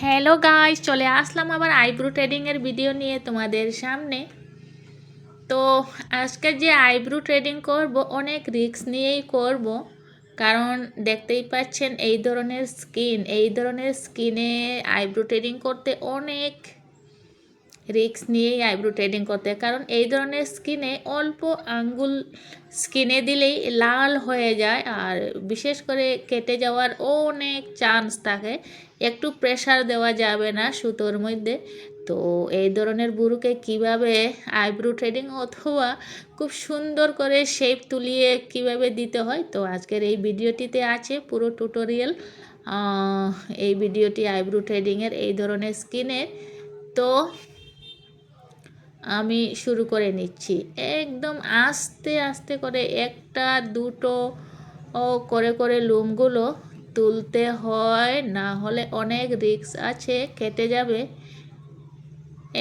Hello guys, চলে আসলাম আবার eyebrow ট্রেডিংয়ের video নিয়ে তোমাদের সামনে। তো আজকে যে আইব্রো ট্রেডিং করব অনেক রিস্ক নিয়েই করব, কারণ দেখতেই পাচ্ছেন এই ধরনের স্কিনে আইব্রো ট্রেডিং করতে অনেক রিস্ক নিয়েই আইব্রো ট্রেডিং করতে, কারণ এই ধরনের স্কিনে অল্প আঙ্গুল স্কিনে দিলেই লাল হয়ে যায়, আর বিশেষ করে কেটে যাওয়ার অনেক চান্স থাকে। একটু প্রেসার দেওয়া যাবে না সুতোর মধ্যে। তো এই ধরনের বুরুকে কিভাবে আইব্রো ট্রেডিং অথবা খুব সুন্দর করে শেপ তুলিয়ে কিভাবে দিতে হয়, তো আজকের এই ভিডিওটিতে আছে পুরো টিউটোরিয়াল। এই ভিডিওটি আইব্রো ট্রেডিংয়ের এই ধরনের স্কিনের। তো আমি শুরু করে নিচ্ছি। একদম আস্তে আস্তে করে একটা দুটো করে করে লুমগুলো তুলতে হয়, না হলে অনেক রিস্ক আছে, কেটে যাবে।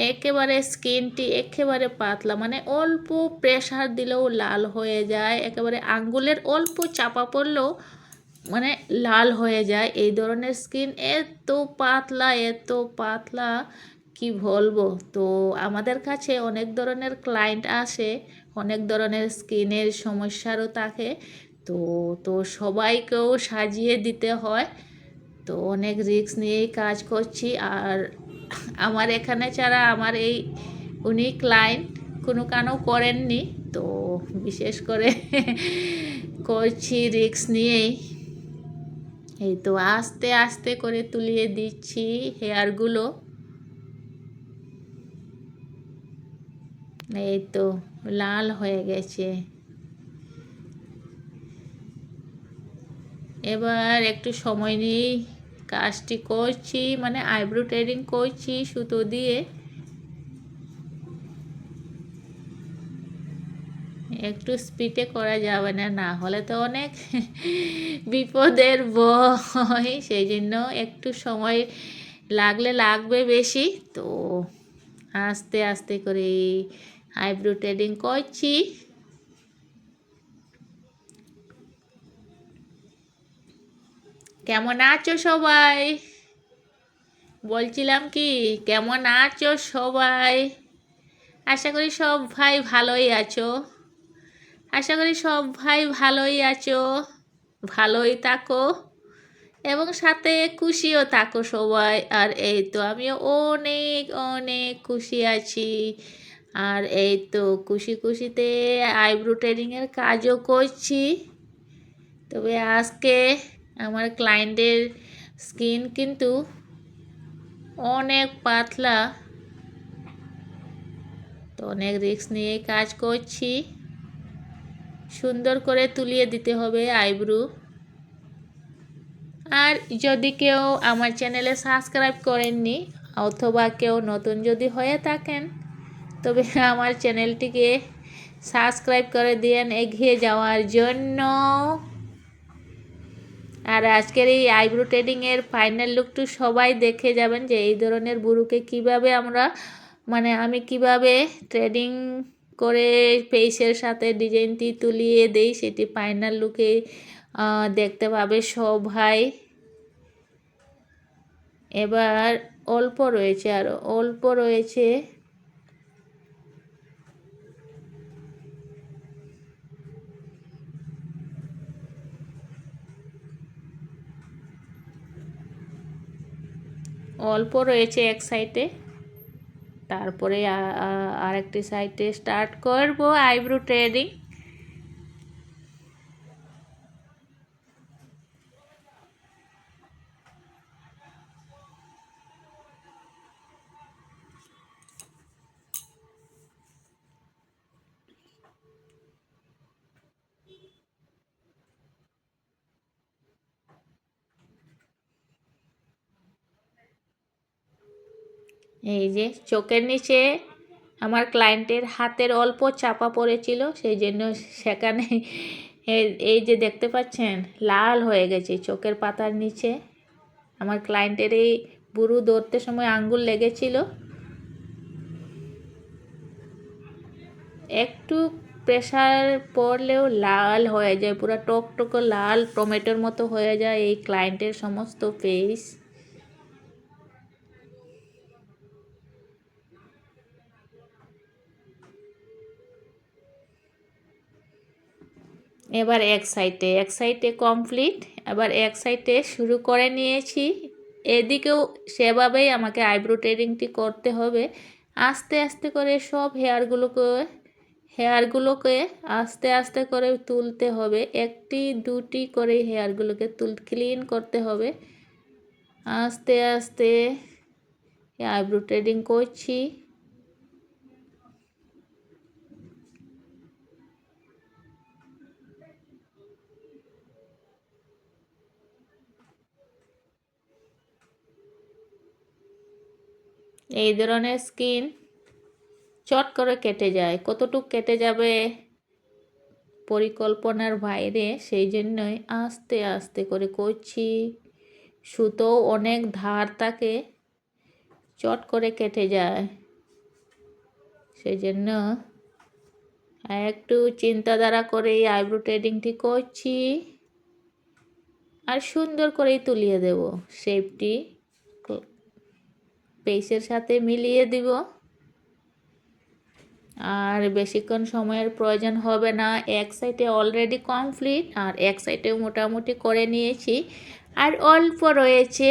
একেবারে স্কিনটি একেবারে পাতলা, মানে অল্প প্রেসার দিলেও লাল হয়ে যায়, একেবারে আঙ্গুলের অল্প চাপা পড়লেও মানে লাল হয়ে যায়। এই ধরনের স্কিন এত পাতলা কি বলবো। তো আমাদের কাছে অনেক ধরনের ক্লায়েন্ট আসে, অনেক ধরনের স্কিনের সমস্যারও থাকে। তো তো সবাইকেও সাজিয়ে দিতে হয়। তো অনেক রিস্ক নিয়েই কাজ করছি। আর আমার এখানে ছাড়া আমার এই উনি ক্লায়েন্ট কোনো কানও করেননি, তো বিশেষ করে করছি রিস্ক নিয়েই। এই তো আস্তে আস্তে করে তুলিয়ে দিচ্ছি হেয়ারগুলো। এই তো লাল হয়ে গেছে। এবার একটু সময় নিয়েই কাজটি করছি, মানে আইব্রো ট্রেডিং করছি সুতো দিয়ে। একটু স্পিডে করা যাবে না, না হলে তো অনেক বিপদের ভয়, সেই জন্য একটু সময় লাগবে বেশি। তো আস্তে আস্তে করে আইব্রো ট্রেডিং করছি। কেমন আছো সবাই? বলছিলাম কি, কেমন আছো সবাই? আশা করি সব ভাই ভালোই আছো। আশা করি সব ভাই ভালোই আছো, ভালোই থাকো এবং সাথে খুশিও থাকো সবাই। আর এই তো আমিও অনেক অনেক খুশি আছি। আর এই তো খুশিতে আইব্রো ট্রেডিংয়ের কাজও করছি। তবে আজকে আমার ক্লায়েন্টের স্কিন কিন্তু অনেক পাতলা, তো অনেক রিস্ক নিয়েই কাজ করছি। সুন্দর করে তুলিয়ে দিতে হবে আইব্রো। আর যদি কেউ আমার চ্যানেলে সাবস্ক্রাইব করেননি অথবা কেউ নতুন যদি হয়ে থাকেন, তবে আমার চ্যানেলটিকে সাবস্ক্রাইব করে দিন এগিয়ে যাওয়ার জন্য। আর আজকের এই আইব্রো ট্রেডিংয়ের ফাইনাল লুকটু সবাই দেখে যাবেন যে এই ধরনের বুরুকে কিভাবে আমরা, মানে আমি কিভাবে ট্রেডিং করে ফেসের সাথে ডিজাইনটি তুলিয়ে দেই, সেটি ফাইনাল লুকে দেখতে পাবে সবাই। এবার অল্প রয়েছে, আর অল্প রয়েছে। অল্প রয়েছে এক সাইডে, তারপরে আরেকটি সাইডে স্টার্ট করব আইব্রো ট্রেডিং। এই যে চোখের নিচে আমার ক্লায়েন্টের হাতের অল্প চাপা পড়েছিল, সেই জন্য সেখানে এই যে দেখতে পাচ্ছেন লাল হয়ে গেছে চোখের পাতার নিচে। আমার ক্লায়েন্টের এই বুরু ধরতে সময় আঙ্গুল লেগেছিল, একটু প্রেসার পড়লেও লাল হয়ে যায়, পুরো টকটকে লাল টমেটোর মতো হয়ে যায় এই ক্লায়েন্টের সমস্ত ফেস। এবার এক সাইডে কমপ্লিট। এবার এক সাইডে শুরু করে নিয়েছি, এদিকেও সেভাবেই আমাকে আইব্রো ট্রেডিংটি করতে হবে। আস্তে আস্তে করে সব হেয়ারগুলোকে আস্তে আস্তে করে তুলতে হবে, একটি দুটি করে হেয়ারগুলোকে ক্লিন করতে হবে। আস্তে আস্তে আইব্রো ট্রেডিং করছি। এই ধরনের স্কিন চট করে কেটে যায়, কতটুকু কেটে যাবে পরিকল্পনার বাইরে, সেই জন্যই আস্তে আস্তে করে করছি। সুতো অনেক ধার থাকে, চট করে কেটে যায়, সেই জন্য একটু চিন্তাধারা করে এই আইব্রো ট্রেডিংটি করছি। আর সুন্দর করেই তুলিয়ে দেব, শেপটি পেইসের সাথে মিলিয়ে দিব। আর বেশিক্ষণ সময়ের প্রয়োজন হবে না, এক সাইডে অলরেডি কমপ্লিট আর এক সাইডেও মোটামুটি করে নিয়েছি, আর অল্প রয়েছে,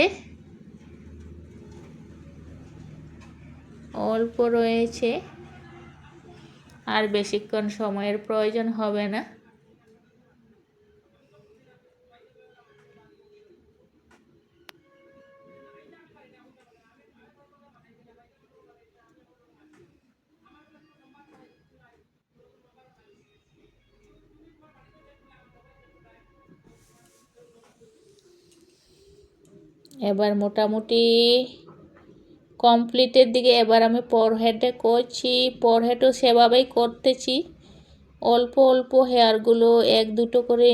আর বেশিক্ষণ সময়ের প্রয়োজন হবে না। এবার মোটামুটি কমপ্লিটের দিকে। এবার আমি ফরহেডে করছি, ফরহেডও সেভাবেই করতেছি। অল্প অল্প হেয়ারগুলো এক দুটো করে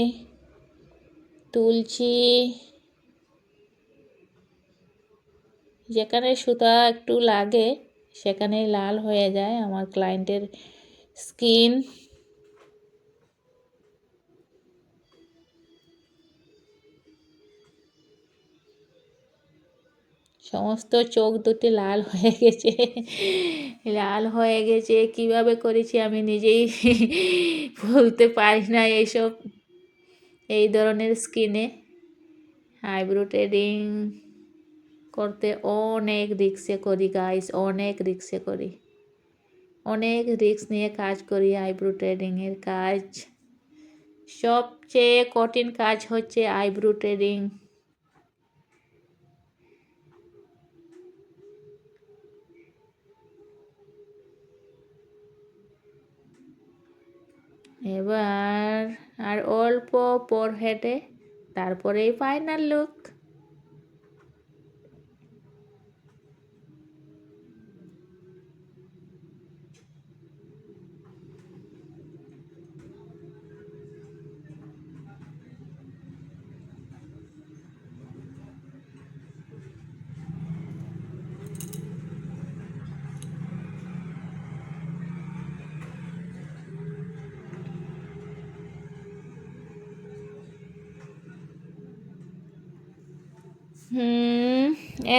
তুলছি, যেখানে সুতা একটু লাগে সেখানেই লাল হয়ে যায় আমার ক্লায়েন্টের স্কিন। সমস্ত চোখ দুটি লাল হয়ে গেছে, কিভাবে করেছি আমি নিজেই বলতে পারি না। এই ধরনের স্কিনে আইব্রো ট্রেডিং করতে অনেক রিস্কে করি গাইস, অনেক রিস্ক নিয়ে কাজ করি। আইব্রো ট্রেডিংয়ের কাজ সবচেয়ে কঠিন কাজ হচ্ছে আইব্রো ট্রেডিং। এবার আর অল্প ফরহেডে, তারপরেই ফাইনাল লুক।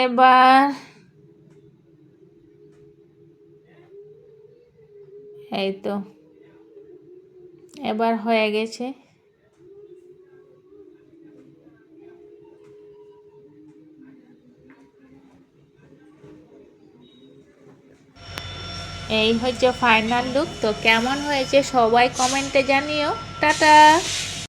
এবার এই তো এবার হয়ে গেছে। এই হচ্ছে ফাইনাল লুক। তো কেমন হয়েছে সবাই কমেন্টে জানিও। টাটা।